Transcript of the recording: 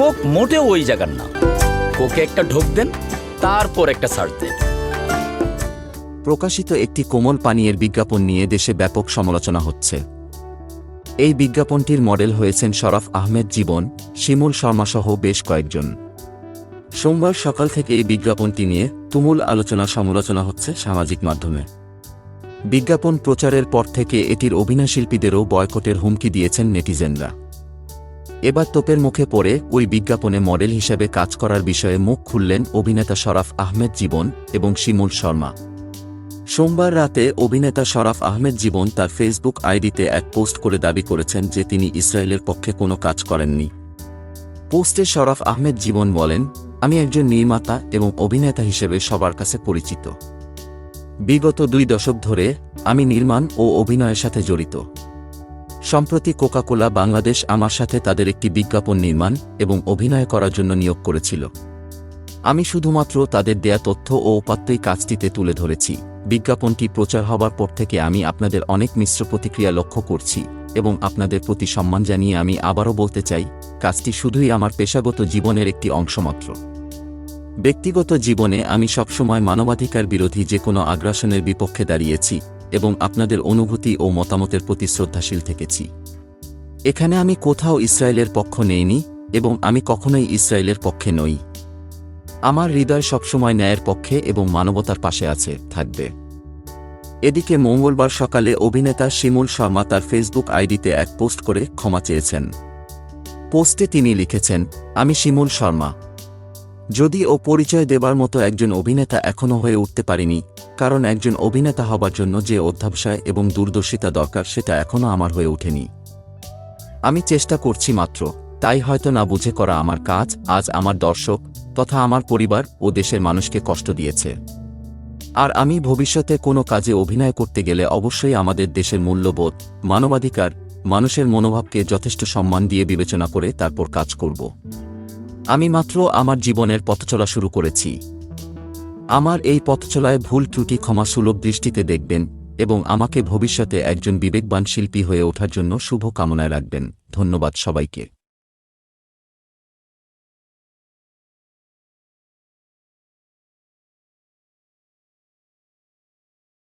Coke মোটেও ওই জায়গার না। কোকে একটা ঢোক দেন, তারপর একটা সার্চ দেন। প্রকাশিত একটি কোমল পানীয়ের বিজ্ঞাপন নিয়ে দেশে ব্যাপক সমালোচনা হচ্ছে। এই বিজ্ঞাপনটির মডেল হয়েছেন শরাফ আহমেদ জীবন, শিমুল শর্মাসহ বেশ কয়েকজন। সোমবার সকাল থেকে এই বিজ্ঞাপনটি নিয়ে তুমুল আলোচনা সমালোচনা হচ্ছে সামাজিক মাধ্যমে। বিজ্ঞাপন প্রচারের পর থেকে এটির অভিনয়শিল্পীদেরও বয়কটের হুমকি দিয়েছেন নেটিজেনরা। এবার তোপের মুখে পড়ে ওই বিজ্ঞাপনে মডেল হিসেবে কাজ করার বিষয়ে মুখ খুললেন অভিনেতা শরাফ আহমেদ জীবন এবং শিমুল শর্মা। সোমবার রাতে অভিনেতা শরাফ আহমেদ জীবন তার ফেসবুক আইডিতে এক পোস্ট করে দাবি করেছেন যে তিনি ইসরায়েলের পক্ষে কোনো কাজ করেননি। পোস্টে শরাফ আহমেদ জীবন বলেন, আমি একজন নির্মাতা এবং অভিনেতা হিসেবে সবার কাছে পরিচিত। বিগত 2 দশক ধরে আমি নির্মাণ ও অভিনয়ের সাথে জড়িত। সম্প্রতি কোকা-কোলা বাংলাদেশ আমার সাথে তাদের একটি বিজ্ঞাপন নির্মাণ এবং অভিনয় করার জন্য নিয়োগ করেছিল। আমি শুধুমাত্র তাদের দেয়া তথ্য ও উপাত্তই কাজটিতে তুলে ধরেছি। বিজ্ঞাপনটি প্রচার হবার পর থেকে আমি আপনাদের অনেক মিশ্র প্রতিক্রিয়া লক্ষ্য করছি এবং আপনাদের প্রতি সম্মান জানিয়ে আমি আবারও বলতে চাই, কাজটি শুধুই আমার পেশাগত জীবনের একটি অংশমাত্র। ব্যক্তিগত জীবনে আমি সবসময় মানবাধিকার বিরোধী যে কোনো আগ্রাসনের বিপক্ষে দাঁড়িয়েছি এবং আপনাদের অনুভূতি ও মতামতের প্রতি শ্রদ্ধাশীল থেকেছি। এখানে আমি কোথাও ইসরায়েলের পক্ষ নেইনি এবং আমি কখনোই ইসরায়েলের পক্ষে নই। আমার হৃদয় সবসময় ন্যায়ের পক্ষে এবং মানবতার পাশে আছে, থাকবে। এদিকে মঙ্গলবার সকালে অভিনেতা শিমুল শর্মা তার ফেসবুক আইডিতে এক পোস্ট করে ক্ষমা চেয়েছেন। পোস্টে তিনি লিখেছেন, আমি শিমুল শর্মা। যদি ও পরিচয় দেবার মতো একজন অভিনেতা এখনও হয়ে উঠতে পারিনি, কারণ একজন অভিনেতা হবার জন্য যে অধ্যবসায় এবং দূরদর্শিতা দরকার সেটা এখনও আমার হয়ে ওঠেনি। আমি চেষ্টা করছি মাত্র, তাই হয়তো না বুঝে করা আমার কাজ আজ আমার দর্শক তথা আমার পরিবার ও দেশের মানুষকে কষ্ট দিয়েছে। আর আমি ভবিষ্যতে কোনো কাজে অভিনয় করতে গেলে অবশ্যই আমাদের দেশের মূল্যবোধ, মানবাধিকার, মানুষের মনোভাবকে যথেষ্ট সম্মান দিয়ে বিবেচনা করে তারপর কাজ করব। আমি মাত্র আমার জীবনের পথচলা শুরু করেছি। আমার এই পথচলায় ভুল ত্রুটি ক্ষমাসুলভ দৃষ্টিতে দেখবেন এবং আমাকে ভবিষ্যতে একজন বিবেকবান শিল্পী হয়ে ওঠার জন্য শুভ কামনায় রাখবেন। ধন্যবাদ সবাইকে।